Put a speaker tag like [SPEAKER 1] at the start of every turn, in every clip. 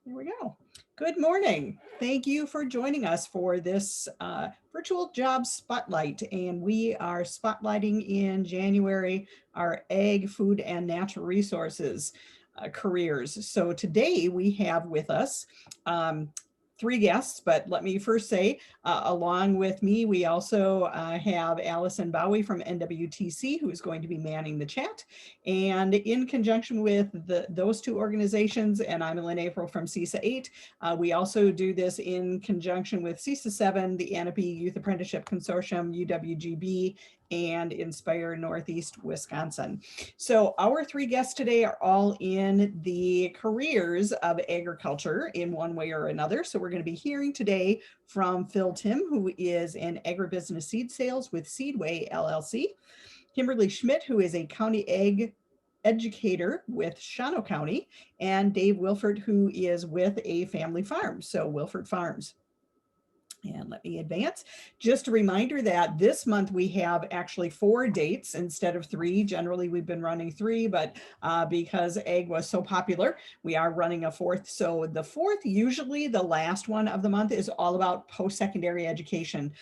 [SPEAKER 1] There we go. Good morning. Thank you for joining us for this virtual job spotlight. And we are spotlighting in January our ag, food, and natural resources careers. So today we have with us three guests, but let me first say, along with me, we also have Allison Bowie from NWTC, who is going to be manning the chat. And in conjunction with those two organizations, and I'm Lynn April from CESA 8, we also do this in conjunction with CESA 7, the Ahnapee Youth Apprenticeship Consortium, UWGB, and Inspire Northeast Wisconsin. So our three guests today are all in the careers of agriculture in one way or another. So we're going to be hearing today from Phil Tim, who is in agribusiness seed sales with Seedway LLC, Kimberly Schmidt, who is a county ag educator with Shawano County, and Dave Wilford, who is with a family farm, so Wilford Farms. And let me advance. Just a reminder that this month we have actually 4 dates instead of 3. Generally, we've been running 3, but because ag was so popular, we are running a 4th. So the 4th, usually the last one of the month, is all about post-secondary education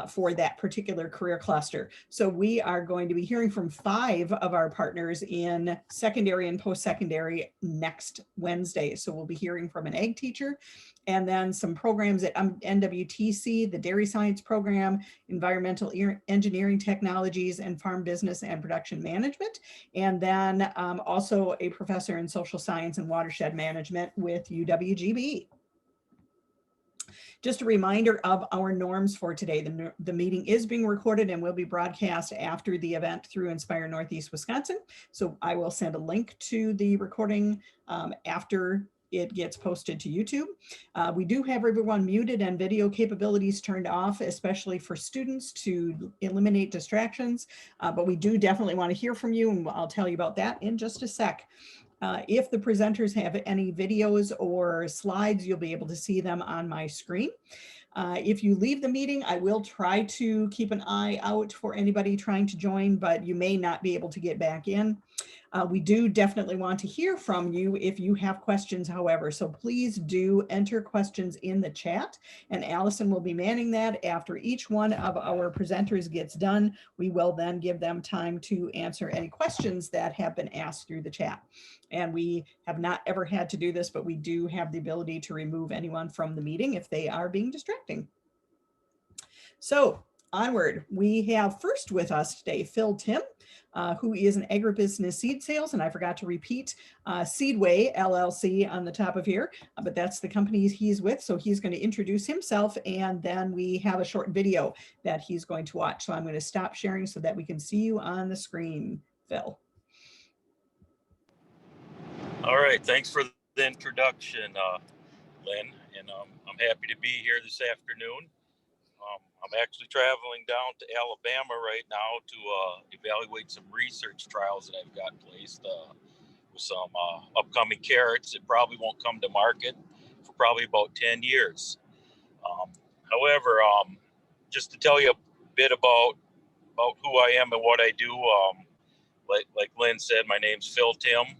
[SPEAKER 1] for that particular career cluster. So we are going to be hearing from 5 of our partners in secondary and post-secondary next Wednesday. So we'll be hearing from an ag teacher, and then some programs at NWTC, the Dairy Science Program, Environmental Engineering Technologies, and Farm Business and Production Management. And then also a professor in Social Science and Watershed Management with UWGB. Just a reminder of our norms for today. The meeting is being recorded and will be broadcast after the event through Inspire Northeast Wisconsin. So I will send a link to the recording after it gets posted to YouTube. We do have everyone muted and video capabilities turned off, especially for students to eliminate distractions. But we do definitely want to hear from you, and I'll tell you about that in just a sec. If the presenters have any videos or slides, you'll be able to see them on my screen. If you leave the meeting, I will try to keep an eye out for anybody trying to join, but you may not be able to get back in. We do definitely want to hear from you if you have questions, however, so please do enter questions in the chat, and Allison will be manning that. After each one of our presenters gets done, we will then give them time to answer any questions that have been asked through the chat. And we have not ever had to do this, but we do have the ability to remove anyone from the meeting if they are being distracting. So onward, we have first with us today Phil Tim, who is an agribusiness seed sales, and I forgot to repeat Seedway LLC on the top of here, but that's the company he's with. So he's going to introduce himself, and then we have a short video that he's going to watch. So I'm going to stop sharing so that we can see you on the screen, Phil.
[SPEAKER 2] All right, thanks for the introduction, Lynn, and I'm happy to be here this afternoon. I'm actually traveling down to Alabama right now to evaluate some research trials that I've got placed with some upcoming carrots that probably won't come to market for probably about 10 years. However, just to tell you a bit about who I am and what I do, like Lynn said, my name's Phil Tim.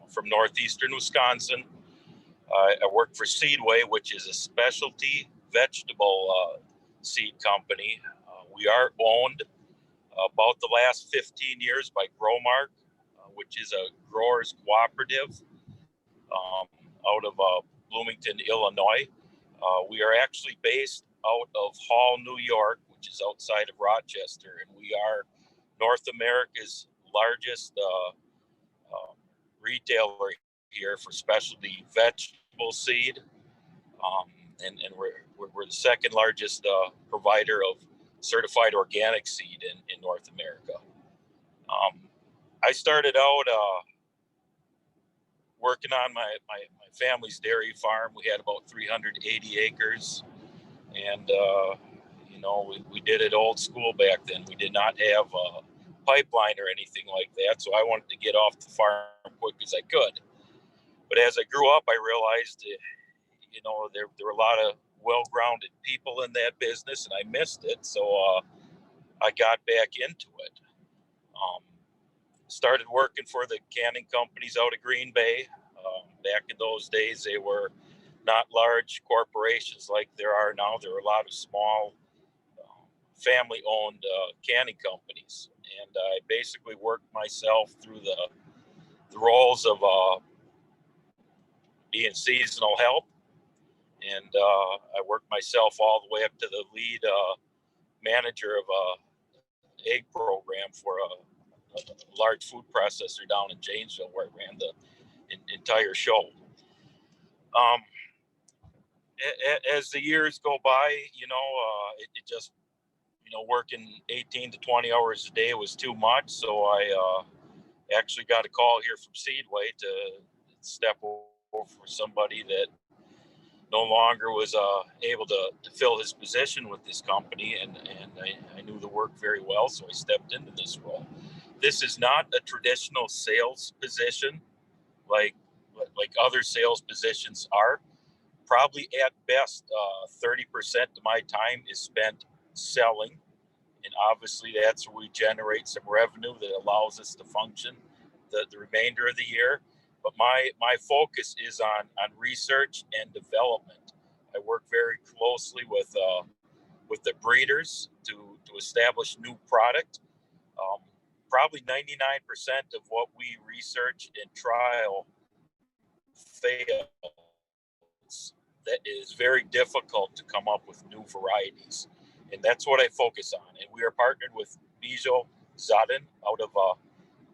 [SPEAKER 2] From northeastern Wisconsin. I work for Seedway, which is a specialty vegetable seed company. We are owned about the last 15 years by Growmark, which is a growers cooperative out of Bloomington, Illinois. We are actually based out of Hall, New York, which is outside of Rochester, and we are North America's largest retailer here for specialty vegetable seed, and we're the second largest provider of certified organic seed in North America. I started out working on my family's dairy farm. We had about 380 acres, and we did it old school back then. We did not have a pipeline or anything like that, so I wanted to get off the farm quick as I could. But as I grew up, I realized, there were a lot of well-grounded people in that business, and I missed it. So I got back into it. Started working for the canning companies out of Green Bay. Back in those days, they were not large corporations like there are now. There were a lot of small family-owned canning companies, and I basically worked myself through the roles of being seasonal help, and I worked myself all the way up to the lead manager of a egg program for a large food processor down in Janesville, where I ran the entire show. As the years go by, it just, working 18 to 20 hours a day was too much. So I actually got a call here from Seedway to step over for somebody that no longer was able to fill his position with this company, and I knew the work very well, so I stepped into this role. This is not a traditional sales position like other sales positions are. Probably at best, 30% of my time is spent selling, and obviously that's where we generate some revenue that allows us to function the remainder of the year. But my focus is on research and development. I work very closely with the breeders to establish new product. Probably 99% of what we research and trial fails. That is very difficult to come up with new varieties, and that's what I focus on. And we are partnered with Bijo Zaden out of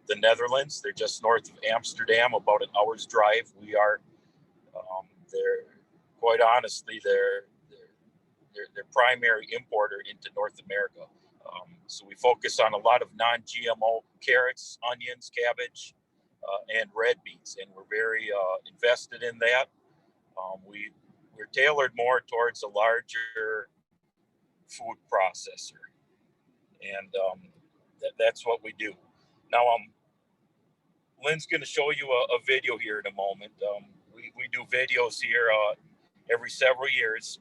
[SPEAKER 2] the Netherlands. They're just north of Amsterdam, about an hour's drive. We are, they're quite honestly, they're primary importer into North America. So we focus on a lot of non-GMO carrots, onions, cabbage, and red beets, and we're very invested in that. We're tailored more towards a larger food processor, and that's what we do. Now, Lynn's going to show you a video here in a moment. We do videos here every several years,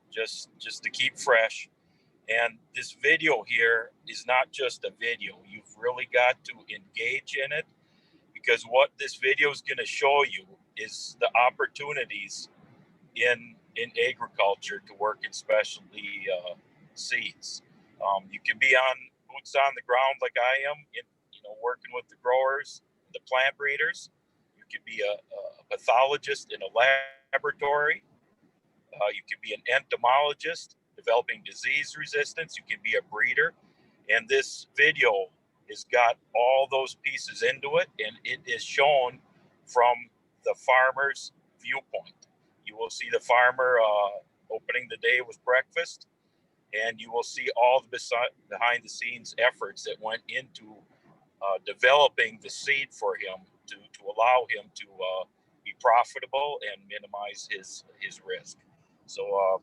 [SPEAKER 2] just to keep fresh. And this video here is not just a video. You've really got to engage in it, because what this video is going to show you is the opportunities in agriculture to work in specialty seeds. You can be on boots on the ground like I am, working with the growers, the plant breeders. You could be a pathologist in a laboratory. You could be an entomologist developing disease resistance. You can be a breeder. And this video has got all those pieces into it, and it is shown from the farmer's viewpoint. You will see the farmer opening the day with breakfast, and you will see all the behind the scenes efforts that went into developing the seed for him to allow him to be profitable and minimize his risk. So,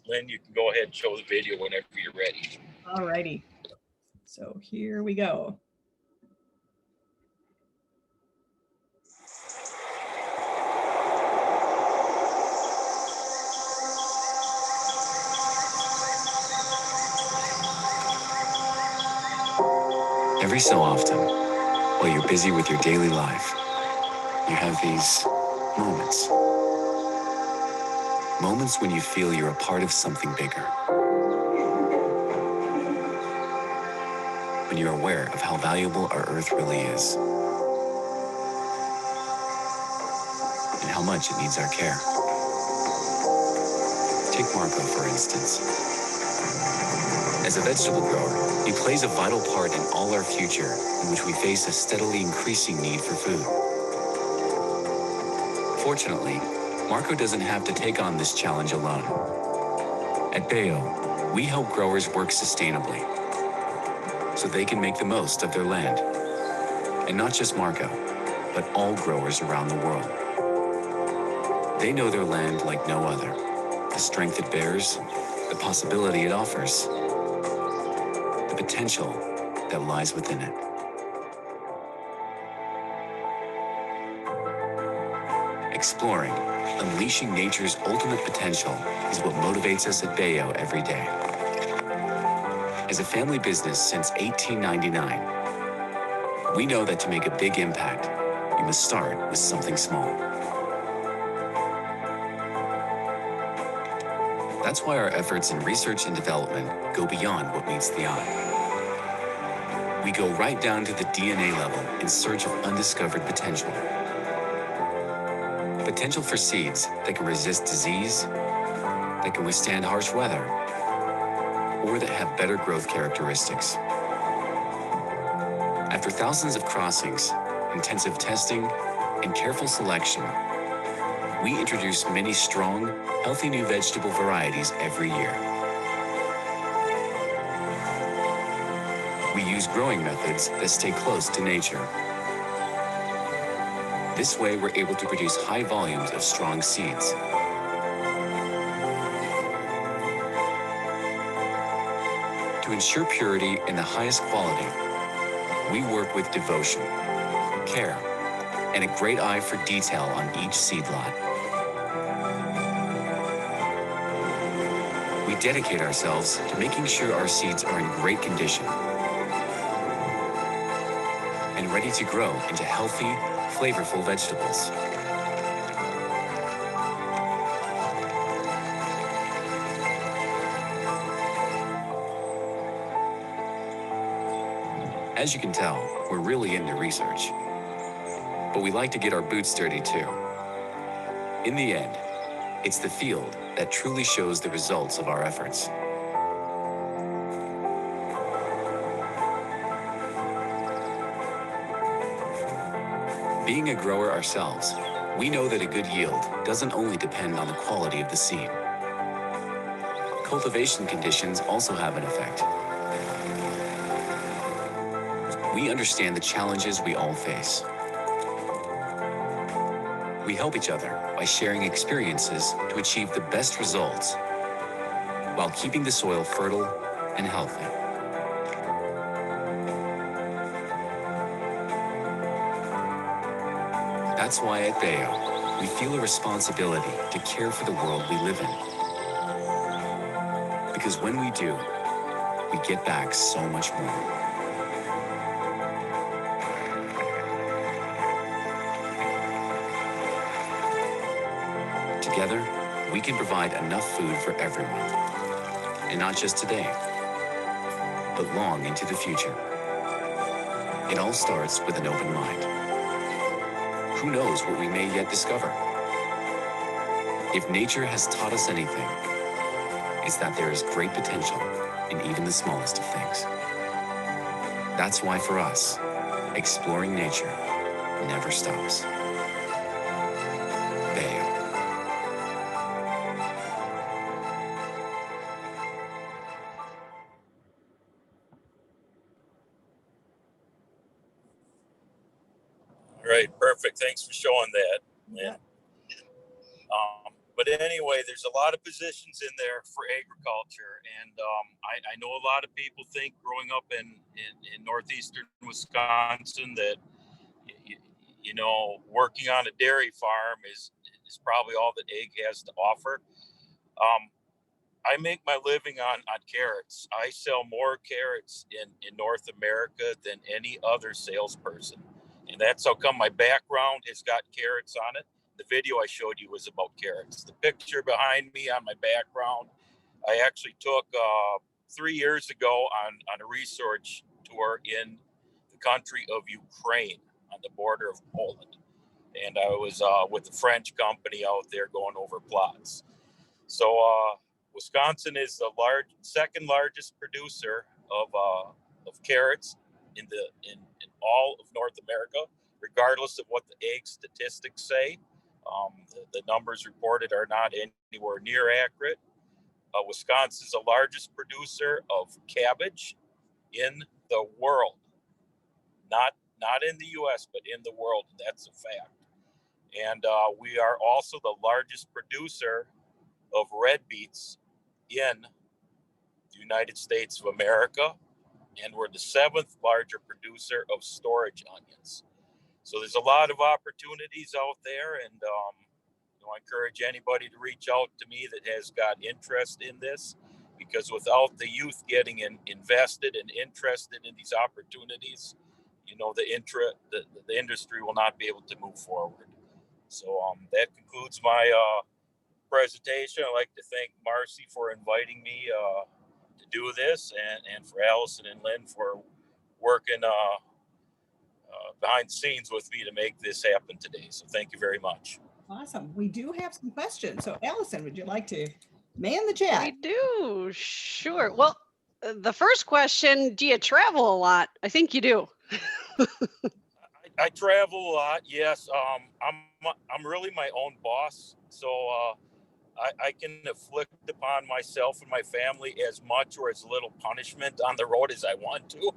[SPEAKER 2] Lynn, you can go ahead and show the video whenever you're ready.
[SPEAKER 1] All righty. So here we go.
[SPEAKER 3] Every so often, while you're busy with your daily life, you have these moments. Moments when you feel you're a part of something bigger. When you're aware of how valuable our Earth really is. And how much it needs our care. Take Marco, for instance. As a vegetable grower, he plays a vital part in all our future, in which we face a steadily increasing need for food. Fortunately, Marco doesn't have to take on this challenge alone. At Bayo, we help growers work sustainably, so they can make the most of their land. And not just Marco, but all growers around the world. They know their land like no other, the strength it bears, the possibility it offers, the potential that lies within it. Exploring, unleashing nature's ultimate potential is what motivates us at Bayo every day. As a family business since 1899, we know that to make a big impact, you must start with something small. That's why our efforts in research and development go beyond what meets the eye. We go right down to the DNA level in search of undiscovered potential. Potential for seeds that can resist disease, that can withstand harsh weather, or that have better growth characteristics. After thousands of crossings, intensive testing, and careful selection, we introduce many strong, healthy new vegetable varieties every year. We use growing methods that stay close to nature. This way, we're able to produce high volumes of strong seeds. To ensure purity and the highest quality, we work with devotion, care, and a great eye for detail on each seed lot. We dedicate ourselves to making sure our seeds are in great condition and ready to grow into healthy, flavorful vegetables. As you can tell, we're really into research. But we like to get our boots dirty too. In the end, it's the field that truly shows the results of our efforts. Being a grower ourselves, we know that a good yield doesn't only depend on the quality of the seed. Cultivation conditions also have an effect. We understand the challenges we all face. We help each other by sharing experiences to achieve the best results while keeping the soil fertile and healthy. That's why at Bayo, we feel a responsibility to care for the world we live in. Because when we do, we get back so much more. Together, we can provide enough food for everyone. And not just today, but long into the future. It all starts with an open mind. Who knows what we may yet discover? If nature has taught us anything, it's that there is great potential in even the smallest of things. That's why for us, exploring nature never stops. Bayo.
[SPEAKER 2] All right, perfect. Thanks for showing that, Lynn.
[SPEAKER 1] Yeah.
[SPEAKER 2] But anyway, there's a lot of positions in there for agriculture. And I know a lot of people think growing up in northeastern Wisconsin that, you know, working on a dairy farm is probably all that ag has to offer. I make my living on carrots. I sell more carrots in North America than any other salesperson. And that's how come my background has got carrots on it. The video I showed you was about carrots. The picture behind me on my background, I actually took 3 years ago on a research tour in the country of Ukraine on the border of Poland. And I was with a French company out there going over plots. So Wisconsin is the second largest producer of carrots in all of North America, regardless of what the ag statistics say. The numbers reported are not anywhere near accurate. Wisconsin is the largest producer of cabbage in the world, not in the U.S., but in the world, and that's a fact. And we are also the largest producer of red beets in the United States of America, and we're the 7th largest producer of storage onions. So there's a lot of opportunities out there, and I encourage anybody to reach out to me that has got interest in this, because without the youth getting invested and interested in these opportunities, the industry will not be able to move forward. So that concludes my presentation. I'd like to thank Marcy for inviting me to do this, and for Allison and Lynn for working behind the scenes with me to make this happen today. So thank you very much.
[SPEAKER 1] Awesome. We do have some questions. So Allison, would you like to man the chat?
[SPEAKER 4] We do, sure. Well, the first question, do you travel a lot? I think you do.
[SPEAKER 2] I travel a lot. Yes. I'm really my own boss. So I can inflict upon myself and my family as much or as little punishment on the road as I want to.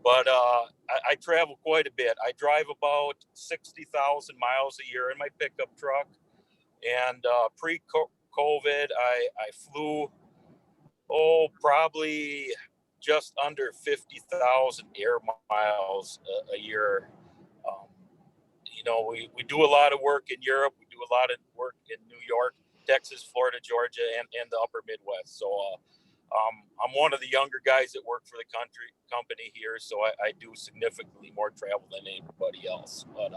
[SPEAKER 2] But I travel quite a bit. I drive about 60,000 miles a year in my pickup truck. And pre-COVID, I flew, probably just under 50,000 air miles a year. We do a lot of work in Europe. We do a lot of work in New York, Texas, Florida, Georgia, and the upper Midwest. So I'm one of the younger guys that work for the company here. So I do significantly more travel than anybody else. But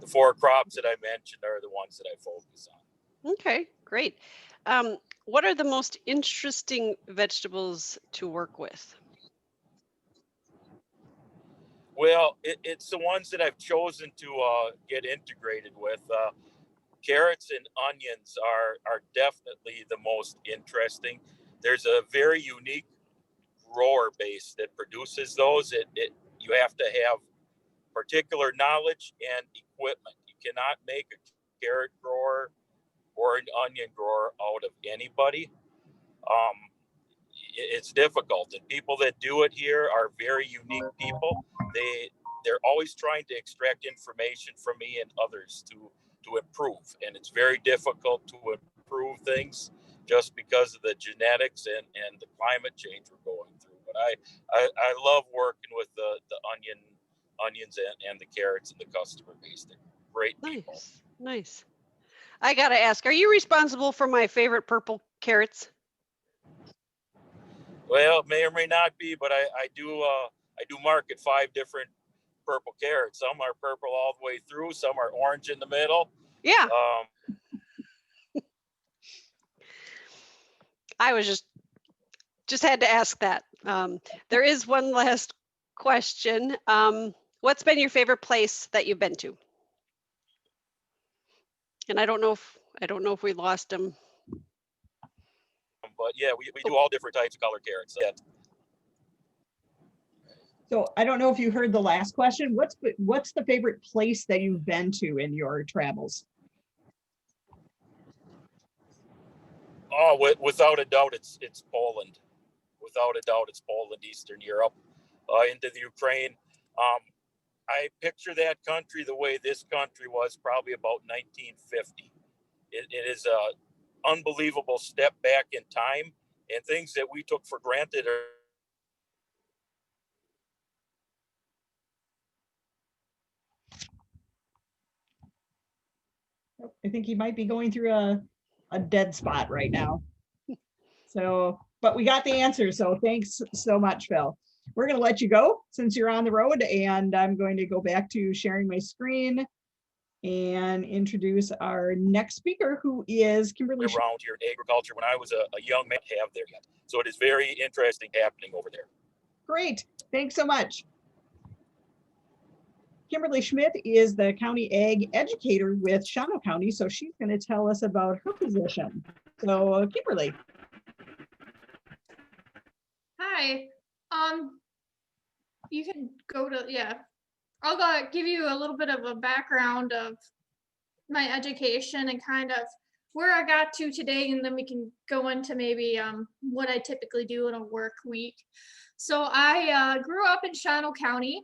[SPEAKER 2] the 4 crops that I mentioned are the ones that I focus on.
[SPEAKER 4] Okay, great. What are the most interesting vegetables to work with?
[SPEAKER 2] Well, it's the ones that I've chosen to get integrated with. Carrots and onions are definitely the most interesting. There's a very unique grower base that produces those. You have to have particular knowledge and equipment. You cannot make a carrot grower or an onion grower out of anybody. It's difficult, and people that do it here are very unique people. They're always trying to extract information from me and others to improve, and it's very difficult to improve things just because of the genetics and the climate change we're going through. But I love working with the onions and the carrots and the customer base. They're great people.
[SPEAKER 4] Nice. I gotta ask, are you responsible for my favorite purple carrots?
[SPEAKER 2] Well, it may or may not be, but I do market 5 different purple carrots. Some are purple all the way through. Some are orange in the middle.
[SPEAKER 4] Yeah. I was just had to ask that. There is one last question. What's been your favorite place that you've been to? And I don't know if we lost him.
[SPEAKER 2] But yeah, we do all different types of colored carrots. Yeah.
[SPEAKER 1] So I don't know if you heard the last question. What's the favorite place that you've been to in your travels?
[SPEAKER 2] Oh, without a doubt, it's Poland. Without a doubt, it's Poland, Eastern Europe, into the Ukraine. I picture that country the way this country was probably about 1950. It is a unbelievable step back in time, and things that we took for granted are
[SPEAKER 1] I think he might be going through a dead spot right now. So, but we got the answer. So thanks so much, Phil. We're going to let you go since you're on the road, and I'm going to go back to sharing my screen and introduce our next speaker, who is Kimberly.
[SPEAKER 2] Around here in agriculture when I was a young man have there yet. So it is very interesting happening over there.
[SPEAKER 1] Great. Thanks so much. Kimberly Schmidt is the county ag educator with Shawano County, so she's going to tell us about her position. So Kimberly.
[SPEAKER 5] Hi. You can go to, yeah. I'll give you a little bit of a background of my education and kind of where I got to today, and then we can go into maybe what I typically do in a work week. So I grew up in Shawano County,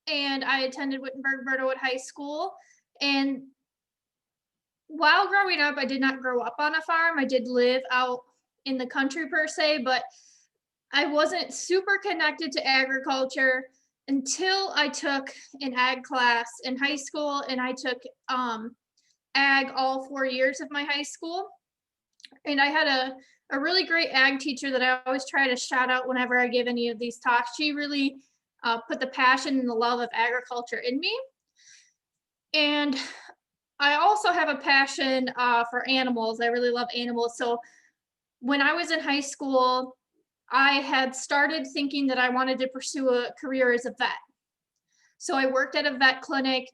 [SPEAKER 5] and I attended Wittenberg-Bertowood High School. And while growing up, I did not grow up on a farm. I did live out in the country per se, but I wasn't super connected to agriculture until I took an ag class in high school, and I took ag all 4 years of my high school. And I had a really great ag teacher that I always try to shout out whenever I give any of these talks. She really put the passion and the love of agriculture in me. And I also have a passion for animals. I really love animals. So when I was in high school, I had started thinking that I wanted to pursue a career as a vet. So I worked at a vet clinic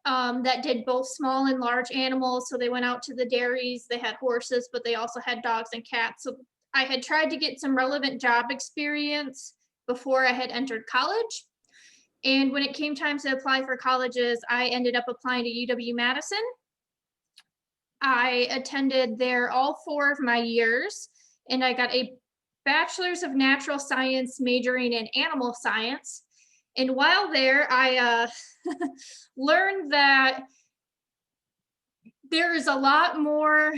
[SPEAKER 5] that did both small and large animals. So they went out to the dairies, they had horses, but they also had dogs and cats. So I had tried to get some relevant job experience before I had entered college. And when it came time to apply for colleges, I ended up applying to UW-Madison. I attended there all 4 of my years, and I got a bachelor's of natural science majoring in animal science. And while there, I learned that there is a lot more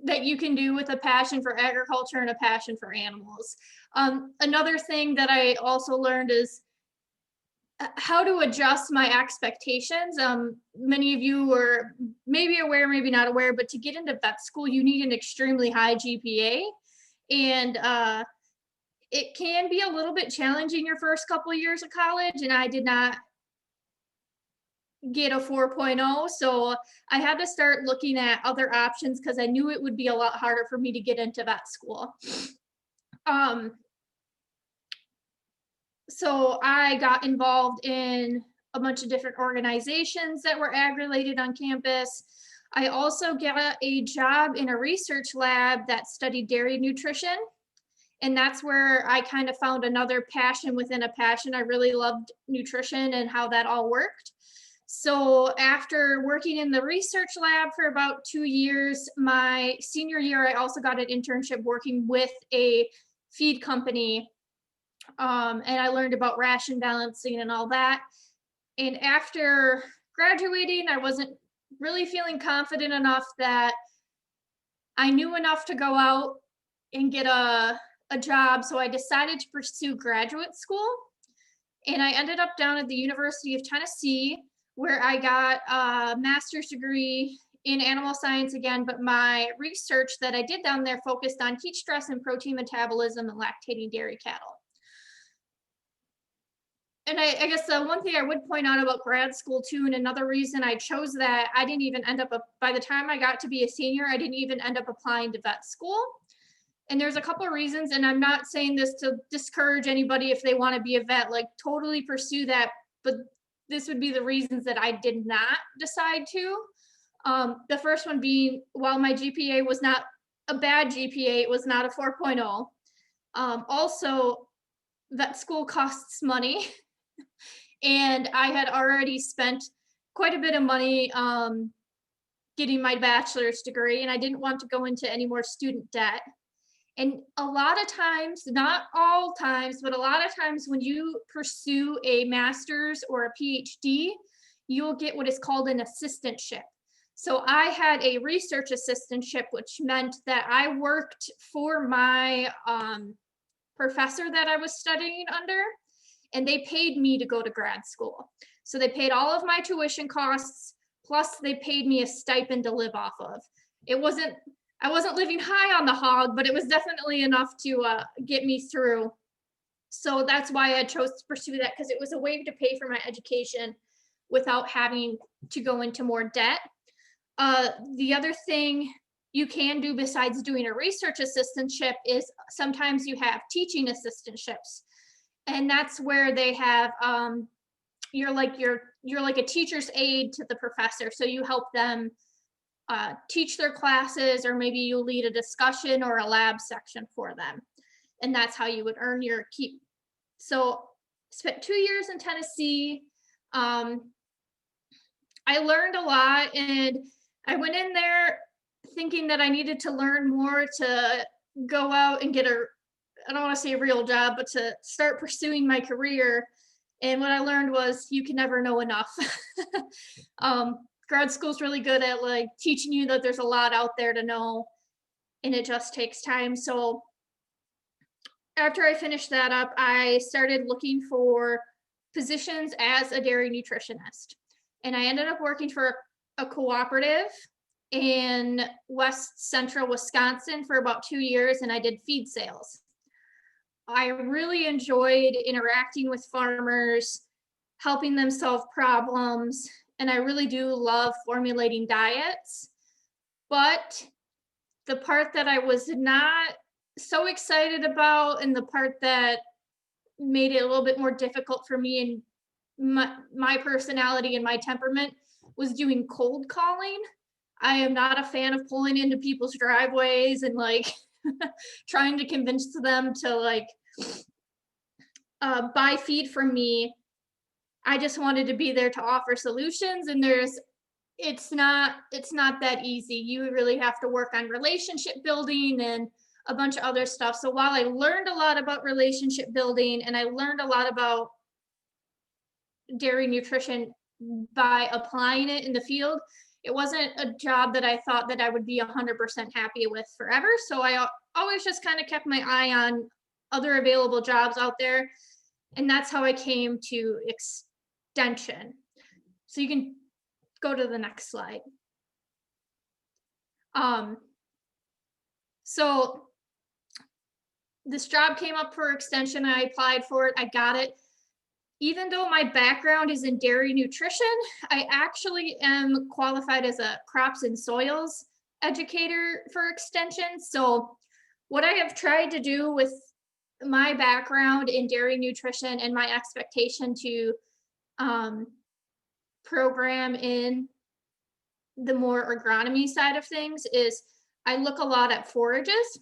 [SPEAKER 5] that you can do with a passion for agriculture and a passion for animals. Another thing that I also learned is how to adjust my expectations. Many of you are maybe aware, maybe not aware, but to get into vet school, you need an extremely high GPA. And it can be a little bit challenging your first couple of years of college, and I did not get a 4.0. So I had to start looking at other options because I knew it would be a lot harder for me to get into vet school. So I got involved in a bunch of different organizations that were ag-related on campus. I also got a job in a research lab that studied dairy nutrition. And that's where I kind of found another passion within a passion. I really loved nutrition and how that all worked. So after working in the research lab for about 2 years, my senior year, I also got an internship working with a feed company. And I learned about ration balancing and all that. And after graduating, I wasn't really feeling confident enough that I knew enough to go out and get a job. So I decided to pursue graduate school. And I ended up down at the University of Tennessee, where I got a master's degree in animal science again, but my research that I did down there focused on heat stress and protein metabolism in lactating dairy cattle. And I guess the one thing I would point out about grad school too, and another reason I chose that, I didn't even end up, by the time I got to be a senior, I didn't even end up applying to vet school. And there's a couple of reasons, and I'm not saying this to discourage anybody if they want to be a vet, like totally pursue that, but this would be the reasons that I did not decide to. The first one being, while my GPA was not a bad GPA, it was not a 4.0. Also, vet school costs money. And I had already spent quite a bit of money getting my bachelor's degree, and I didn't want to go into any more student debt. And a lot of times, not all times, but a lot of times when you pursue a master's or a PhD, you'll get what is called an assistantship. So I had a research assistantship, which meant that I worked for my professor that I was studying under, and they paid me to go to grad school. So they paid all of my tuition costs, plus they paid me a stipend to live off of. I wasn't living high on the hog, but it was definitely enough to get me through. So that's why I chose to pursue that, because it was a way to pay for my education without having to go into more debt. The other thing you can do besides doing a research assistantship is sometimes you have teaching assistantships. And that's where they have, you're like a teacher's aide to the professor. So you help them teach their classes, or maybe you lead a discussion or a lab section for them. And that's how you would earn your keep. So spent 2 years in Tennessee. I learned a lot, and I went in there thinking that I needed to learn more to go out and get I don't want to say a real job, but to start pursuing my career. And what I learned was you can never know enough. Grad school is really good at like teaching you that there's a lot out there to know, and it just takes time. So after I finished that up, I started looking for positions as a dairy nutritionist. And I ended up working for a cooperative in West Central Wisconsin for about 2 years, and I did feed sales. I really enjoyed interacting with farmers, helping them solve problems, and I really do love formulating diets. But the part that I was not so excited about, and the part that made it a little bit more difficult for me and my personality and my temperament, was doing cold calling. I am not a fan of pulling into people's driveways and like trying to convince them to like buy feed from me. I just wanted to be there to offer solutions, and it's not that easy. You really have to work on relationship building and a bunch of other stuff. So while I learned a lot about relationship building and I learned a lot about dairy nutrition by applying it in the field, it wasn't a job that I thought that I would be 100% happy with forever. So I always just kind of kept my eye on other available jobs out there. And that's how I came to extension. So you can go to the next slide. So this job came up for extension. I applied for it. I got it. Even though my background is in dairy nutrition, I actually am qualified as a crops and soils educator for extension. So what I have tried to do with my background in dairy nutrition and my expectation to program in the more agronomy side of things is I look a lot at forages.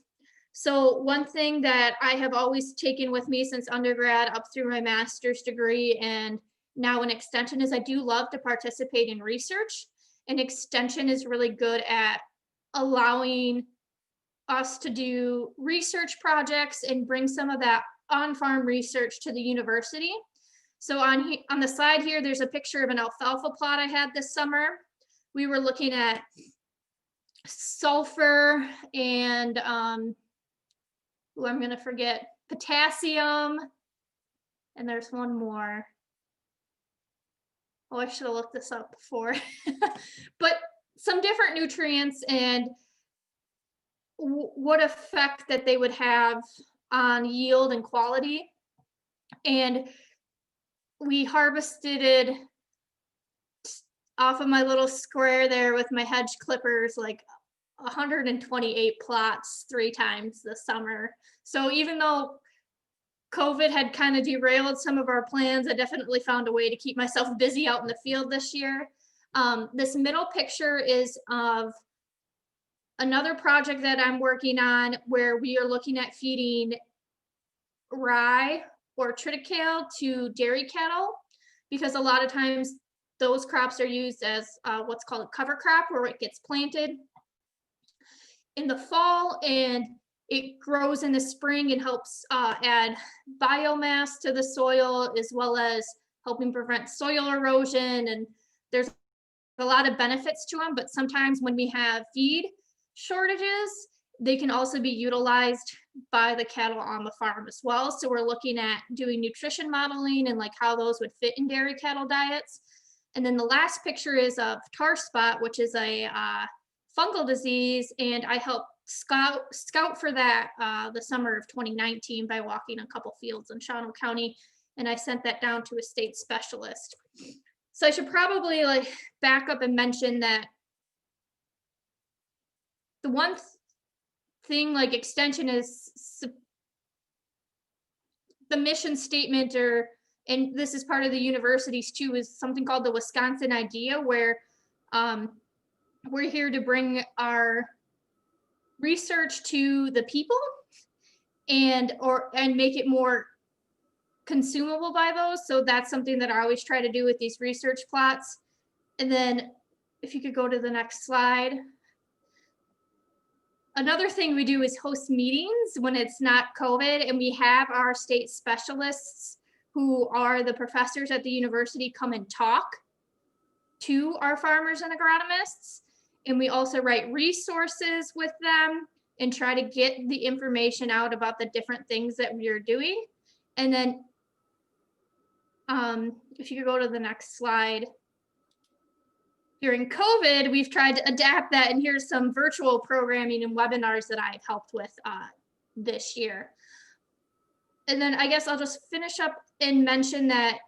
[SPEAKER 5] So one thing that I have always taken with me since undergrad up through my master's degree and now in extension is I do love to participate in research, and extension is really good at allowing us to do research projects and bring some of that on-farm research to the university. So on the side here, there's a picture of an alfalfa plot I had this summer. We were looking at sulfur and I'm going to forget, potassium, and there's one more. Oh, I should have looked this up before. But some different nutrients and what effect that they would have on yield and quality. And we harvested it off of my little square there with my hedge clippers, like 128 plots 3 times this summer. So even though COVID had kind of derailed some of our plans, I definitely found a way to keep myself busy out in the field this year. This middle picture is of another project that I'm working on where we are looking at feeding rye or triticale to dairy cattle, because a lot of times those crops are used as what's called a cover crop, where it gets planted in the fall and it grows in the spring and helps add biomass to the soil, as well as helping prevent soil erosion. And there's a lot of benefits to them, but sometimes when we have feed shortages, they can also be utilized by the cattle on the farm as well. So we're looking at doing nutrition modeling and like how those would fit in dairy cattle diets. And then the last picture is of tar spot, which is a fungal disease, and I helped scout for that the summer of 2019 by walking a couple fields in Shawano County, and I sent that down to a state specialist. So I should probably like back up and mention that the one thing like extension is the mission statement, and this is part of the universities too, is something called the Wisconsin Idea, where we're here to bring our research to the people and make it more consumable by those. So that's something that I always try to do with these research plots. And then if you could go to the next slide. Another thing we do is host meetings when it's not COVID, and we have our state specialists who are the professors at the university come and talk to our farmers and agronomists. And we also write resources with them and try to get the information out about the different things that we are doing. And then if you could go to the next slide. During COVID, we've tried to adapt that, and here's some virtual programming and webinars that I've helped with this year. And then I guess I'll just finish up and mention that,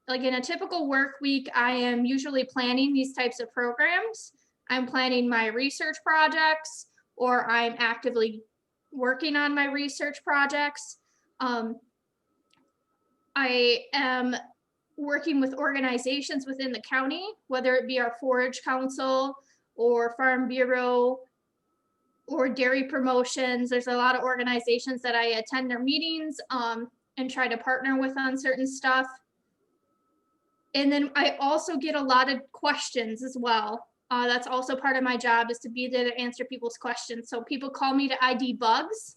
[SPEAKER 5] like, in a typical work week, I am usually planning these types of programs. I'm planning my research projects, or I'm actively working on my research projects. I am working with organizations within the county, whether it be our forage council or farm bureau or dairy promotions. There's a lot of organizations that I attend their meetings and try to partner with on certain stuff. And then I also get a lot of questions as well. That's also part of my job, is to be there to answer people's questions. So people call me to ID bugs.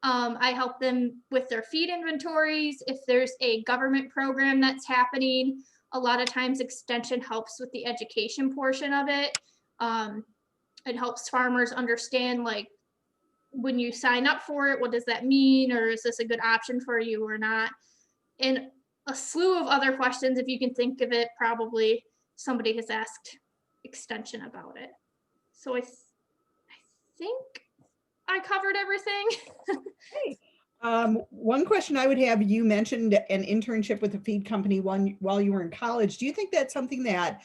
[SPEAKER 5] I help them with their feed inventories. If there's a government program that's happening, a lot of times Extension helps with the education portion of it. It helps farmers understand, like, when you sign up for it, what does that mean? Or is this a good option for you or not? And a slew of other questions, if you can think of it. Probably somebody has asked Extension about it. So I think I covered everything.
[SPEAKER 1] One question I would have, you mentioned an internship with a feed company while you were in college. Do you think that's something that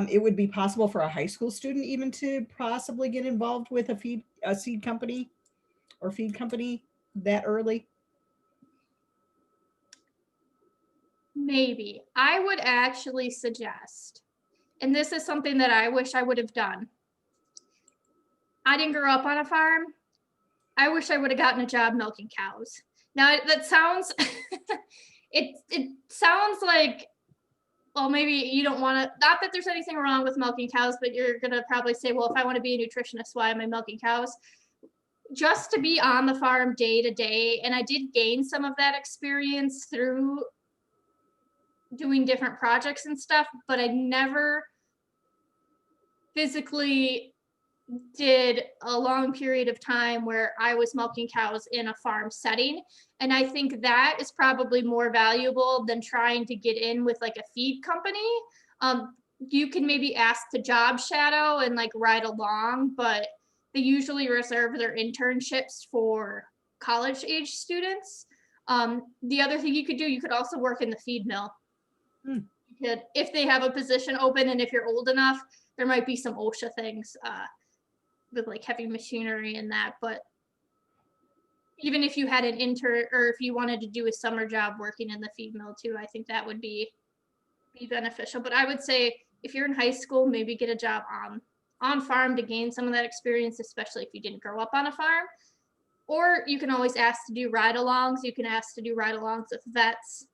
[SPEAKER 1] it would be possible for a high school student even to possibly get involved with a seed company or feed company that early?
[SPEAKER 5] Maybe. I would actually suggest, and this is something that I wish I would have done. I didn't grow up on a farm. I wish I would have gotten a job milking cows. Now that sounds, it sounds like, well, maybe you don't want to, not that there's anything wrong with milking cows, but you're going to probably say, well, if I want to be a nutritionist, why am I milking cows? Just to be on the farm day to day. And I did gain some of that experience through doing different projects and stuff, but I never physically did a long period of time where I was milking cows in a farm setting. And I think that is probably more valuable than trying to get in with like a feed company. You can maybe ask to job shadow and like ride along, but they usually reserve their internships for college age students. The other thing you could do, you could also work in the feed mill. You could, if they have a position open, and if you're old enough, there might be some OSHA things with like heavy machinery and that. But even if you had an intern, or if you wanted to do a summer job working in the feed mill too, I think that would be beneficial. But I would say if you're in high school, maybe get a job on farm to gain some of that experience, especially if you didn't grow up on a farm. Or you can always ask to do ride-alongs. You can ask to do ride-alongs with vets.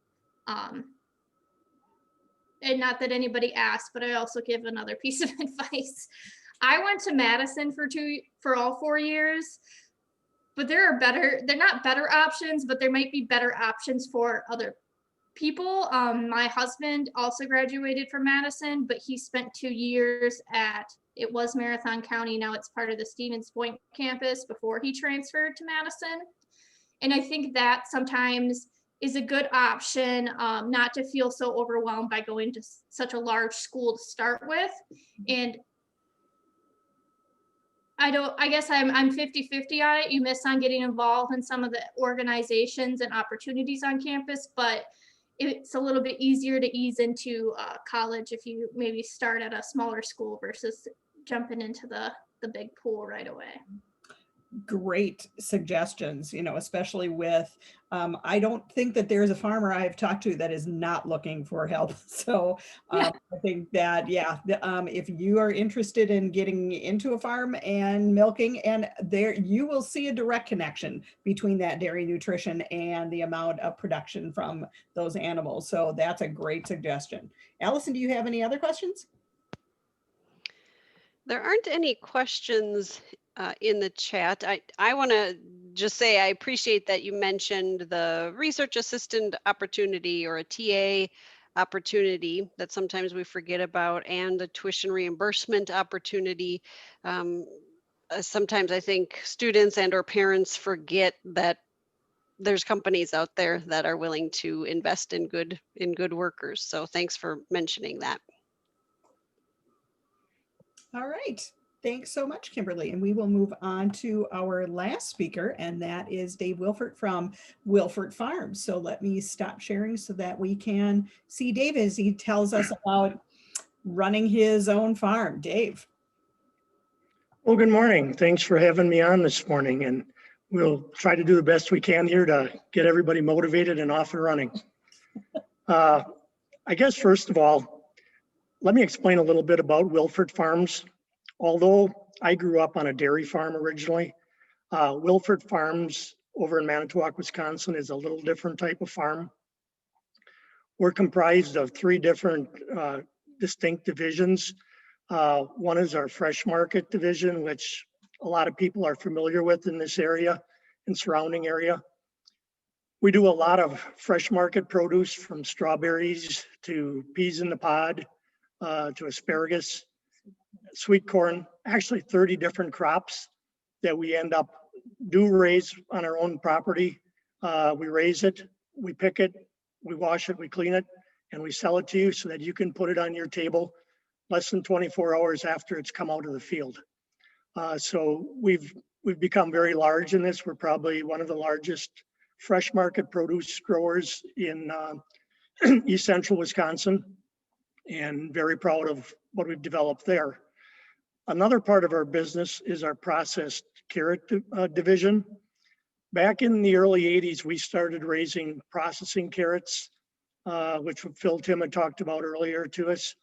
[SPEAKER 5] And not that anybody asked, but I also give another piece of advice. I went to Madison for all 4 years, but they're not better options, but there might be better options for other people. My husband also graduated from Madison, but he spent 2 years it was Marathon County, now it's part of the Stevens Point campus, before he transferred to Madison. And I think that sometimes is a good option, not to feel so overwhelmed by going to such a large school to start with. And I guess I'm 50-50 on it. You miss on getting involved in some of the organizations and opportunities on campus, but it's a little bit easier to ease into college if you maybe start at a smaller school versus jumping into the big pool right away.
[SPEAKER 1] Great suggestions, especially with, I don't think that there's a farmer I've talked to that is not looking for help. So I think that, if you are interested in getting into a farm and milking, and there you will see a direct connection between that dairy nutrition and the amount of production from those animals. So that's a great suggestion. Allison, do you have any other questions?
[SPEAKER 4] There aren't any questions in the chat. I want to just say I appreciate that you mentioned the research assistant opportunity, or a TA opportunity that sometimes we forget about, and the tuition reimbursement opportunity. Sometimes I think students and or parents forget that there's companies out there that are willing to invest in good workers. So thanks for mentioning that.
[SPEAKER 1] All right. Thanks so much, Kimberly. And we will move on to our last speaker, and that is Dave Wilford from Wilford Farms. So let me stop sharing so that we can see Dave as he tells us about running his own farm. Dave.
[SPEAKER 6] Well, good morning. Thanks for having me on this morning, and we'll try to do the best we can here to get everybody motivated and off and running. I guess first of all, let me explain a little bit about Wilford Farms. Although I grew up on a dairy farm originally, Wilford Farms over in Manitowoc, Wisconsin is a little different type of farm. We're comprised of three different distinct divisions. One is our fresh market division, which a lot of people are familiar with in this area and surrounding area. We do a lot of fresh market produce, from strawberries to peas in the pod to asparagus, sweet corn, actually 30 different crops that we do raise on our own property. We raise it, we pick it, we wash it, we clean it, and we sell it to you so that you can put it on your table less than 24 hours after it's come out of the field. So we've become very large in this. We're probably one of the largest fresh market produce growers in East Central Wisconsin, and very proud of what we've developed there. Another part of our business is our processed carrot division. Back in the early 80s, we started raising processing carrots, which Phil Tim had talked about earlier to us.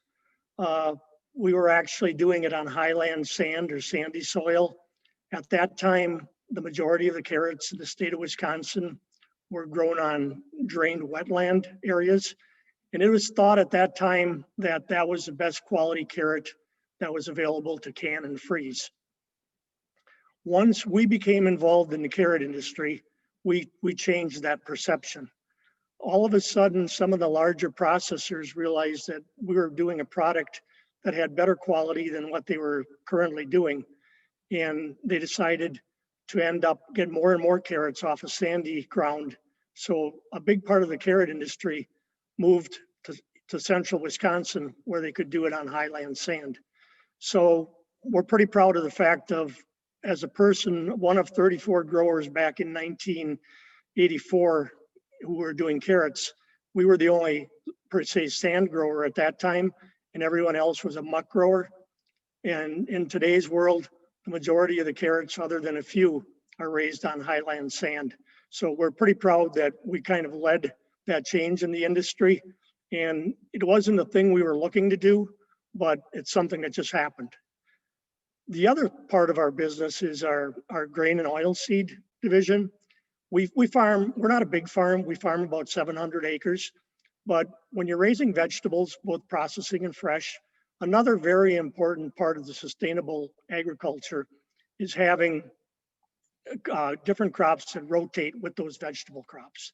[SPEAKER 6] We were actually doing it on highland sand or sandy soil. At that time, the majority of the carrots in the state of Wisconsin were grown on drained wetland areas. And it was thought at that time that that was the best quality carrot that was available to can and freeze. Once we became involved in the carrot industry, we changed that perception. All of a sudden, some of the larger processors realized that we were doing a product that had better quality than what they were currently doing. And they decided to get more and more carrots off of sandy ground. So a big part of the carrot industry moved to central Wisconsin, where they could do it on highland sand. So we're pretty proud of the fact of, as a person, one of 34 growers back in 1984 who were doing carrots, we were the only, per se, sand grower at that time, and everyone else was a muck grower. And in today's world, the majority of the carrots, other than a few, are raised on highland sand. So we're pretty proud that we kind of led that change in the industry. And it wasn't a thing we were looking to do, but it's something that just happened. The other part of our business is our grain and oilseed division. We farm, we're not a big farm, we farm about 700 acres. But when you're raising vegetables, both processing and fresh, another very important part of the sustainable agriculture is having different crops that rotate with those vegetable crops.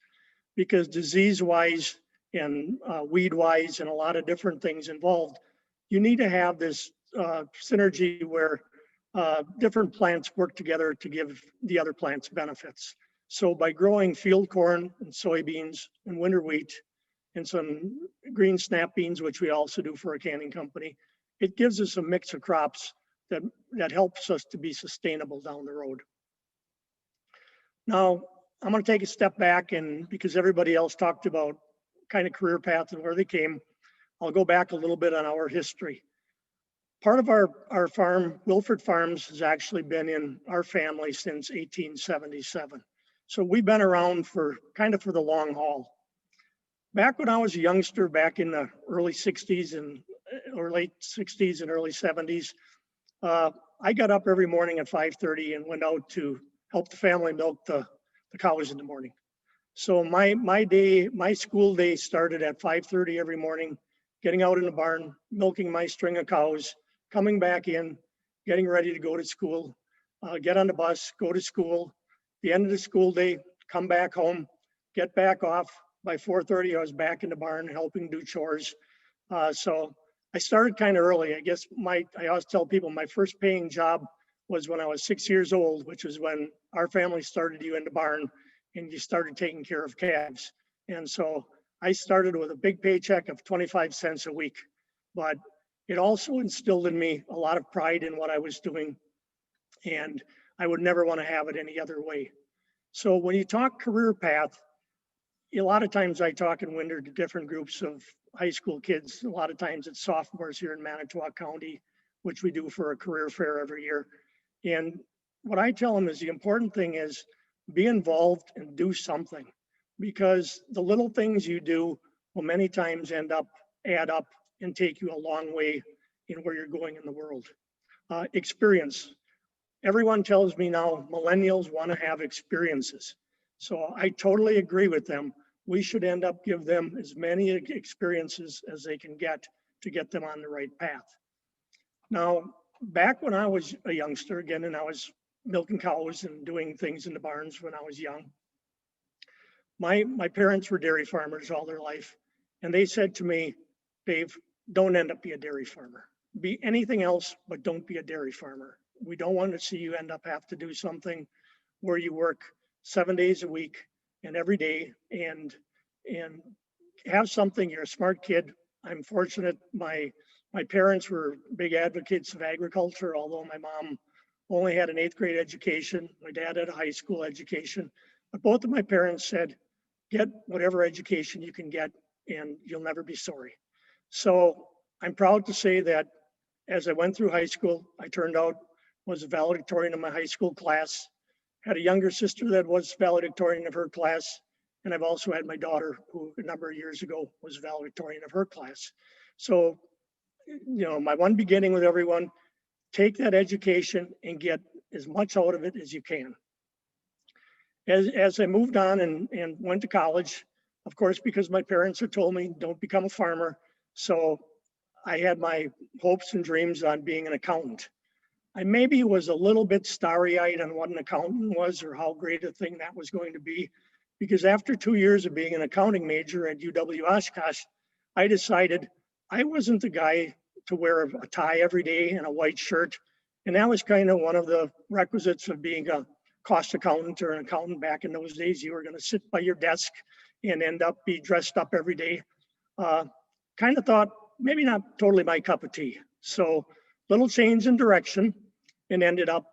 [SPEAKER 6] Because disease-wise and weed-wise and a lot of different things involved, you need to have this synergy where different plants work together to give the other plants benefits. So by growing field corn and soybeans and winter wheat and some green snap beans, which we also do for a canning company, it gives us a mix of crops that helps us to be sustainable down the road. Now, I'm going to take a step back, and because everybody else talked about kind of career path and where they came, I'll go back a little bit on our history. Part of our farm, Wilford Farms, has actually been in our family since 1877. So we've been around for the long haul. Back when I was a youngster, back in the early 60s or late 60s and early 70s, I got up every morning at 5:30 and went out to help the family milk the cows in the morning. So my school day started at 5:30 every morning, getting out in the barn, milking my string of cows, coming back in, getting ready to go to school, get on the bus, go to school. The end of the school day, come back home, get back off. By 4:30, I was back in the barn helping do chores. So I started kind of early. I guess I always tell people my first paying job was when I was 6 years old, which was when our family started you in the barn and you started taking care of calves. And so I started with a big paycheck of 25 cents a week. But It also instilled in me a lot of pride in what I was doing, and I would never want to have it any other way. So when you talk career path, a lot of times I talk in winter to different groups of high school kids. A lot of times it's sophomores here in Manitowoc County, which we do for a career fair every year. And what I tell them is the important thing is be involved and do something, because the little things you do will many times add up and take you a long way in where you're going in the world. Experience. Everyone tells me now millennials want to have experiences. So I totally agree with them. We should end up give them as many experiences as they can get to get them on the right path. Now, back when I was a youngster again, and I was milking cows and doing things in the barns when I was young, my parents were dairy farmers all their life. And they said to me, Dave, don't end up be a dairy farmer. Be anything else, but don't be a dairy farmer. We don't want to see you end up have to do something where you work 7 days a week and every day and have something. You're a smart kid. I'm fortunate. My parents were big advocates of agriculture, although my mom only had an 8th grade education. My dad had a high school education. But both of my parents said, get whatever education you can get and you'll never be sorry. So I'm proud to say that as I went through high school, I turned out, was a valedictorian in my high school class, had a younger sister that was valedictorian of her class, and I've also had my daughter who a number of years ago was valedictorian of her class. So, you know, my one beginning with everyone, take that education and get as much out of it as you can. As I moved on and went to college, of course, because my parents had told me, don't become a farmer. So I had my hopes and dreams on being an accountant. I maybe was a little bit starry-eyed on what an accountant was or how great a thing that was going to be, because after 2 years of being an accounting major at UW-Oshkosh, I decided I wasn't the guy to wear a tie every day and a white shirt. And that was kind of one of the requisites of being a cost accountant or an accountant back in those days. You were going to sit by your desk and end up be dressed up every day. Kind of thought maybe not totally my cup of tea. So little change in direction and ended up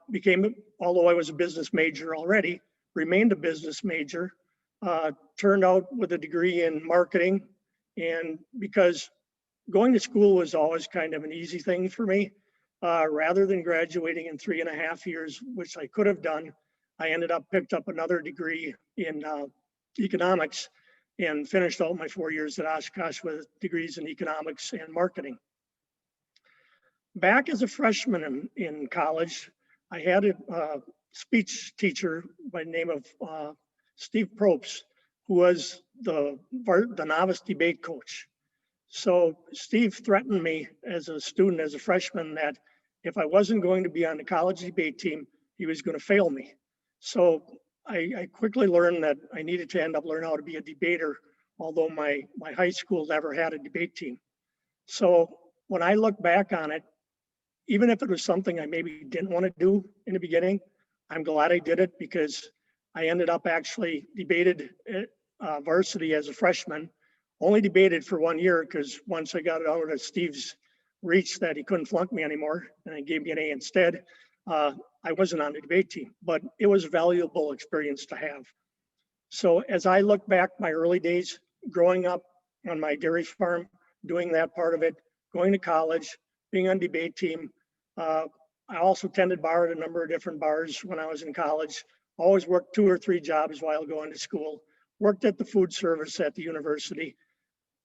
[SPEAKER 6] although I was a business major already, remained a business major, turned out with a degree in marketing. And because going to school was always kind of an easy thing for me, rather than graduating in 3.5 years, which I could have done, I picked up another degree in economics and finished out my 4 years at Oshkosh with degrees in economics and marketing. Back as a freshman in college, I had a speech teacher by the name of Steve Probst, who was the novice debate coach. So Steve threatened me as a student, as a freshman, that if I wasn't going to be on the college debate team, he was going to fail me. So I quickly learned that I needed to learn how to be a debater, although my high school never had a debate team. So when I look back on it, even if it was something I maybe didn't want to do in the beginning, I'm glad I did it, because I ended up actually debated varsity as a freshman. Only debated for 1 year, because once I got out of Steve's reach that he couldn't flunk me anymore and he gave me an A instead, I wasn't on the debate team, but it was a valuable experience to have. So as I look back my early days growing up on my dairy farm, doing that part of it, going to college, being on debate team, I also tended bar at a number of different bars when I was in college. Always worked 2 or 3 jobs while going to school. Worked at the food service at the university.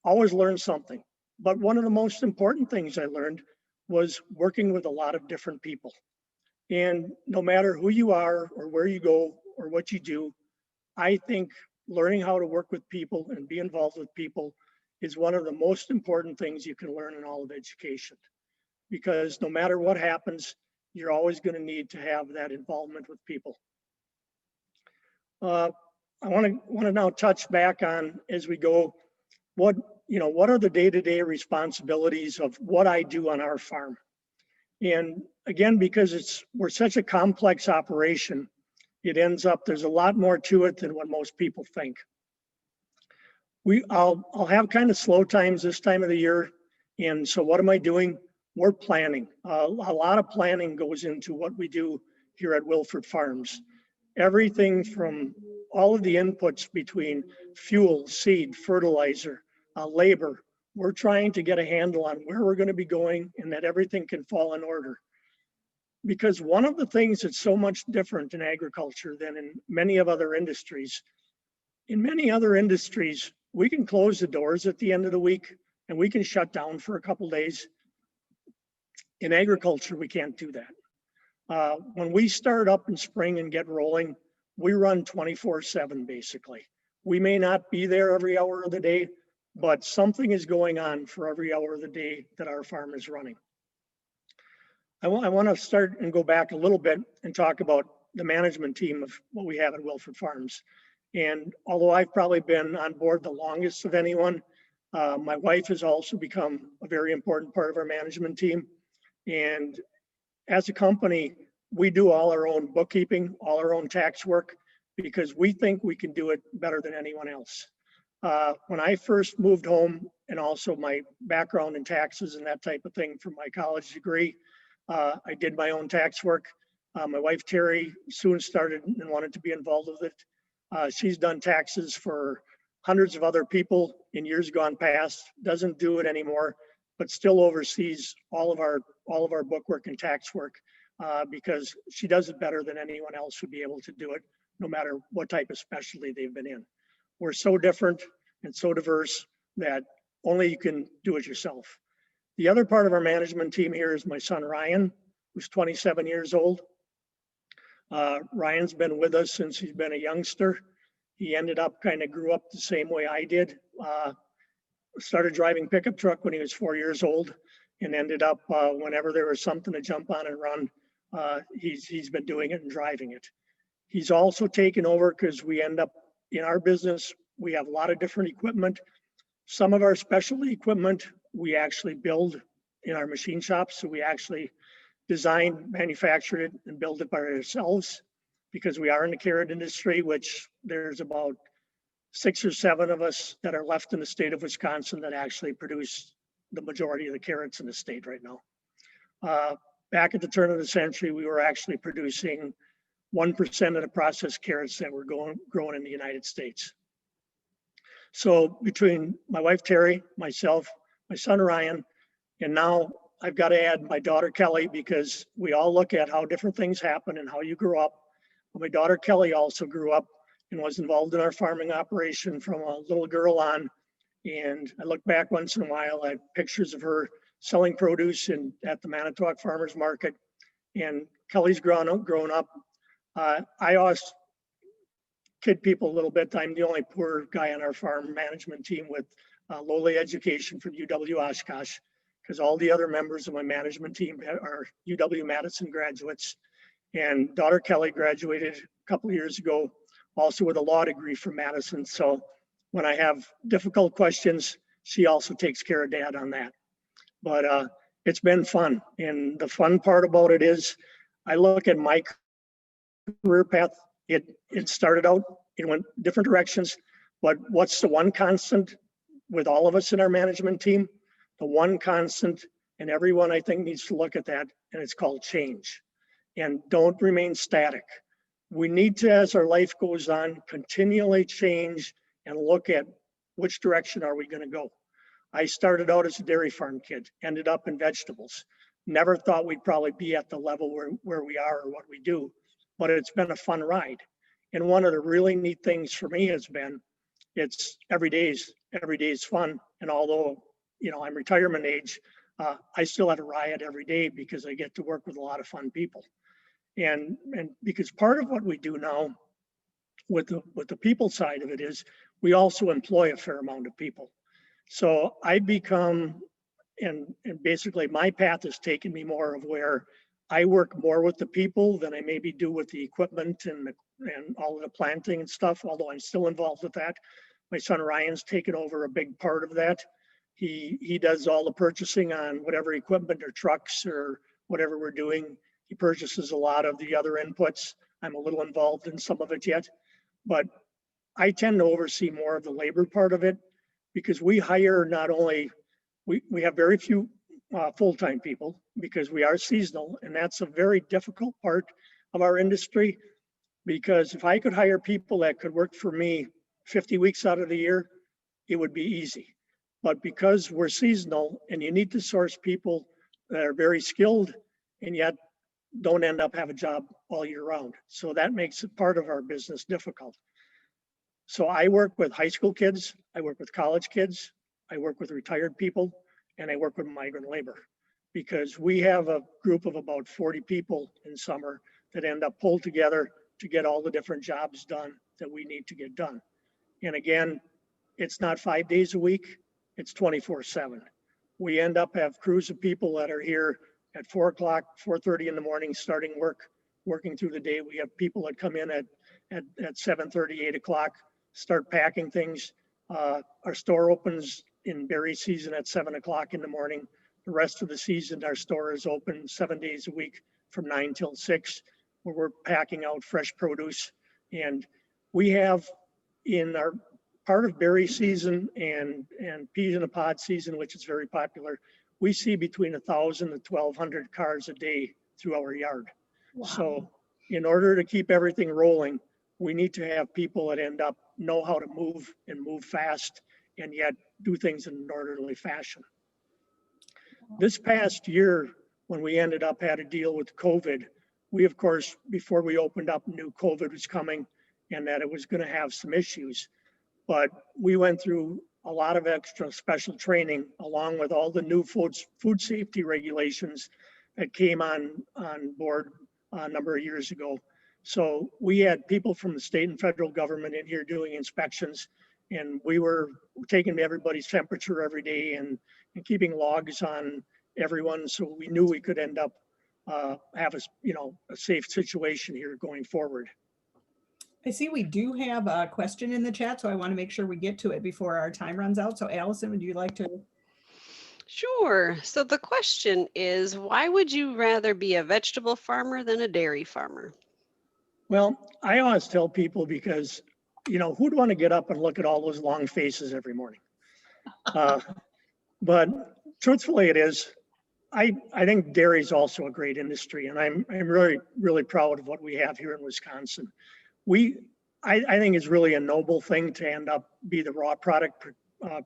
[SPEAKER 6] Always learned something. But one of the most important things I learned was working with a lot of different people. And no matter who you are or where you go or what you do, I think learning how to work with people and be involved with people is one of the most important things you can learn in all of education. Because no matter what happens, you're always going to need to have that involvement with people. I want to now touch back on, as we go, what are the day-to-day responsibilities of what I do on our farm. And again, because we're such a complex operation, it ends up, there's a lot more to it than what most people think. I'll have kind of slow times this time of the year. And so what am I doing? we're planning. A lot of planning goes into what we do here at Wilford Farms. Everything from all of the inputs between fuel, seed, fertilizer, labor. We're trying to get a handle on where we're going to be going and that everything can fall in order. Because one of the things that's so much different in agriculture than in many of other industries, in many other industries, we can close the doors at the end of the week and we can shut down for a couple days. In agriculture, we can't do that. When we start up in spring and get rolling, we run 24/7 basically. We may not be there every hour of the day, but something is going on for every hour of the day that our farm is running. I want to start and go back a little bit and talk about the management team of what we have at Wilford Farms. And although I've probably been on board the longest of anyone, my wife has also become a very important part of our management team. And as a company, we do all our own bookkeeping, all our own tax work, because we think we can do it better than anyone else. When I first moved home, and also my background in taxes and that type of thing from my college degree, I did my own tax work. My wife, Terry, soon started and wanted to be involved with it. She's done taxes for hundreds of other people in years gone past, doesn't do it anymore, but still oversees all of our bookwork and tax work because she does it better than anyone else would be able to do it, no matter what type of specialty they've been in. We're so different and so diverse that only you can do it yourself. The other part of our management team here is my son, Ryan, who's 27 years old. Ryan's been with us since he's been a youngster. He ended up grew up the same way I did. Started driving pickup truck when he was 4 years old and ended up whenever there was something to jump on and run, he's been doing it and driving it. He's also taken over because we end up in our business, we have a lot of different equipment. Some of our specialty equipment, we actually build in our machine shops. So we actually design, manufacture it and build it by ourselves because we are in the carrot industry, which there's about 6 or 7 of us that are left in the state of Wisconsin that actually produce the majority of the carrots in the state right now. Back at the turn of the century, we were actually producing 1% of the processed carrots that were grown in the United States. So between my wife, Terry, myself, my son, Ryan, and now I've got to add my daughter, Kelly, because we all look at how different things happen and how you grew up. Well, my daughter, Kelly, also grew up and was involved in our farming operation from a little girl on. And I look back once in a while, I have pictures of her selling produce at the Manitowoc Farmers Market. And Kelly's grown up. I always kid people a little bit. I'm the only poor guy on our farm management team with lowly education from UW Oshkosh, because all the other members of my management team are UW-Madison graduates. And daughter Kelly graduated a couple of years ago, also with a law degree from Madison. So when I have difficult questions, she also takes care of dad on that. But it's been fun. And the fun part about it is I look at my career path. It started out, it went different directions, but what's the one constant with all of us in our management team? The one constant, and everyone I think needs to look at that, and it's called change. And don't remain static. We need to, as our life goes on, continually change and look at which direction are we going to go. I started out as a dairy farm kid, ended up in vegetables. Never thought we'd probably be at the level where we are or what we do, but it's been a fun ride. And one of the really neat things for me has been, it's every day is fun. And although, I'm retirement age, I still have a riot every day because I get to work with a lot of fun people. And because part of what we do now with the people side of it is we also employ a fair amount of people. So I become, and basically my path has taken me more of where I work more with the people than I maybe do with the equipment and all of the planting and stuff, although I'm still involved with that. My son Ryan's taken over a big part of that. He does all the purchasing on whatever equipment or trucks or whatever we're doing. He purchases a lot of the other inputs. I'm a little involved in some of it yet, but I tend to oversee more of the labor part of it because we hire not only, we have very few full-time people because we are seasonal, and that's a very difficult part of our industry. Because if I could hire people that could work for me 50 weeks out of the year, it would be easy. But because we're seasonal and you need to source people that are very skilled and yet don't end up have a job all year round. So that makes it part of our business difficult. So I work with high school kids, I work with college kids, I work with retired people, and I work with migrant labor. Because we have a group of about 40 people in summer that end up pulled together to get all the different jobs done that we need to get done. And again, it's not 5 days a week, it's 24/7. We end up have crews of people that are here at 4 o'clock, 4:30 in the morning, starting work, working through the day. We have people that come in at 7:30, 8 o'clock, start packing things. Our store opens in berry season at 7 o'clock in the morning. The rest of the season, our store is open 7 days a week from 9 till 6, where we're packing out fresh produce. And we have in our part of berry season and peas in a pod season, which is very popular, we see between 1,000 and 1,200 cars a day through our yard.
[SPEAKER 1] Wow.
[SPEAKER 6] So in order to keep everything rolling, we need to have people that end up know how to move and move fast and yet do things in an orderly fashion. This past year, when we ended up had to deal with COVID, we, of course, before we opened up, knew COVID was coming and that it was going to have some issues. But we went through a lot of extra special training along with all the new food safety regulations that came on board a number of years ago. So we had people from the state and federal government in here doing inspections, and we were taking everybody's temperature every day and keeping logs on everyone. So we knew we could end up have a safe situation here going forward.
[SPEAKER 1] I see we do have a question in the chat, so I want to make sure we get to it before our time runs out. So Allison, would you like to?
[SPEAKER 4] Sure. So the question is, why would you rather be a vegetable farmer than a dairy farmer?
[SPEAKER 6] Well, I always tell people because, who'd want to get up and look at all those long faces every morning? But truthfully, it is. I think dairy is also a great industry, and I'm really, really proud of what we have here in Wisconsin. I think it's really a noble thing to end up be the raw product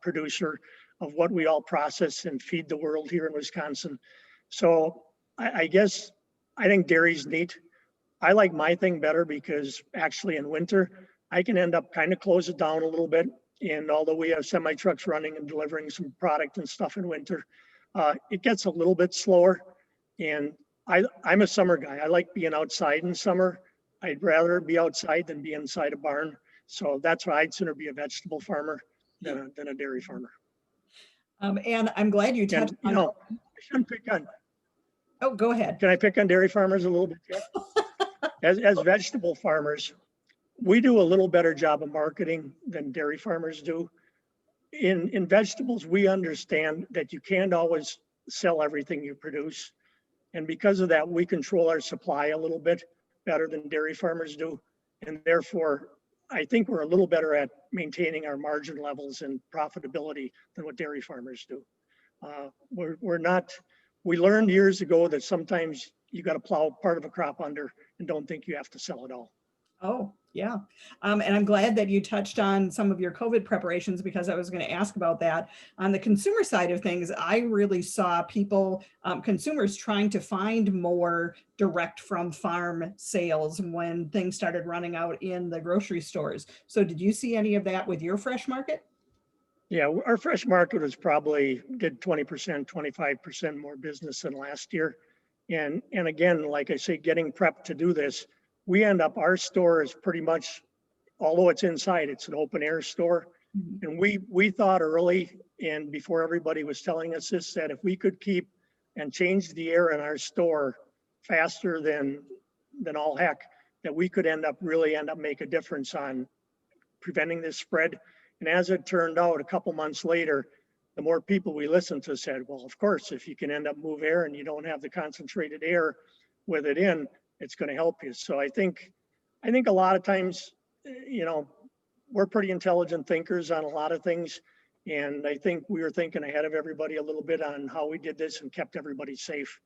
[SPEAKER 6] producer of what we all process and feed the world here in Wisconsin. So I guess I think dairy's neat. I like my thing better because actually in winter, I can end up kind of close it down a little bit. And although we have semi trucks running and delivering some product and stuff in winter, it gets a little bit slower. And I'm a summer guy. I like being outside in summer. I'd rather be outside than be inside a barn. So that's why I'd sooner be a vegetable farmer than a dairy farmer.
[SPEAKER 1] And I'm glad you touched on.
[SPEAKER 6] I shouldn't pick on.
[SPEAKER 1] Oh, go ahead.
[SPEAKER 6] Can I pick on dairy farmers a little bit? Yeah? As vegetable farmers, we do a little better job of marketing than dairy farmers do. In vegetables, we understand that you can't always sell everything you produce. And because of that, we control our supply a little bit better than dairy farmers do. And therefore, I think we're a little better at maintaining our margin levels and profitability than what dairy farmers do. We learned years ago that sometimes you got to plow part of a crop under and don't think you have to sell it all.
[SPEAKER 1] Oh, yeah. And I'm glad that you touched on some of your COVID preparations, because I was going to ask about that. On the consumer side of things, I really saw people, consumers trying to find more direct from farm sales when things started running out in the grocery stores. So did you see any of that with your fresh market?
[SPEAKER 6] Yeah, our fresh market was probably did 20%, 25% more business than last year. And again, like I say, getting prepped to do this, we end up, our store is pretty much, although it's inside, it's an open air store. Mm-hmm. And we thought early, and before everybody was telling us this, that if we could keep and change the air in our store faster than all heck, that we could really end up make a difference on preventing this spread. And as it turned out, a couple months later, the more people we listened to said, well, of course, if you can end up move air and you don't have the concentrated air with it in, it's going to help you. So I think a lot of times, we're pretty intelligent thinkers on a lot of things. And I think we were thinking ahead of everybody a little bit on how we did this and kept everybody safe.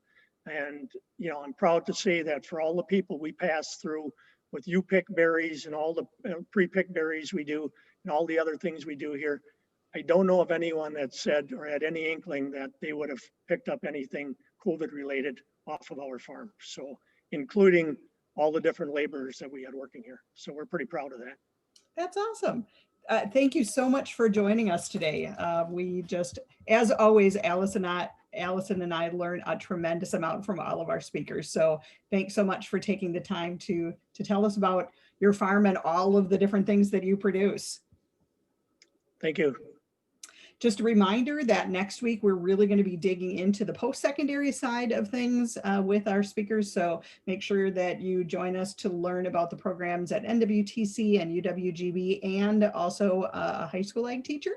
[SPEAKER 6] And, you know, I'm proud to say that for all the people we pass through with you pick berries and all the pre-picked berries we do and all the other things we do here, I don't know of anyone that said or had any inkling that they would have picked up anything COVID related off of our farm. So including all the different laborers that we had working here. So we're pretty proud of that.
[SPEAKER 1] That's awesome. Thank you so much for joining us today. We just, as always, Allison and I learn a tremendous amount from all of our speakers. So thanks so much for taking the time to tell us about your farm and all of the different things that you produce.
[SPEAKER 6] Thank you.
[SPEAKER 1] Just a reminder that next week we're really going to be digging into the post-secondary side of things with our speakers. So make sure that you join us to learn about the programs at NWTC and UWGB and also a high school ag teacher.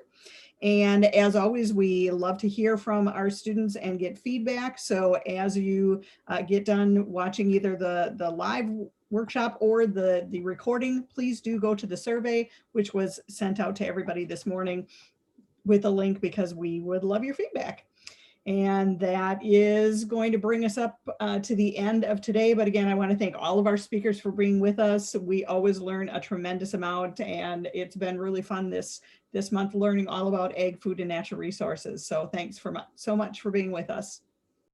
[SPEAKER 1] And as always, we love to hear from our students and get feedback. So as you get done watching either the live workshop or the recording, please do go to the survey, which was sent out to everybody this morning with a link, because we would love your feedback. And that is going to bring us up to the end of today. But again, I want to thank all of our speakers for being with us. We always learn a tremendous amount, and it's been really fun this month learning all about ag, food, and natural resources. So thanks so much for being with us.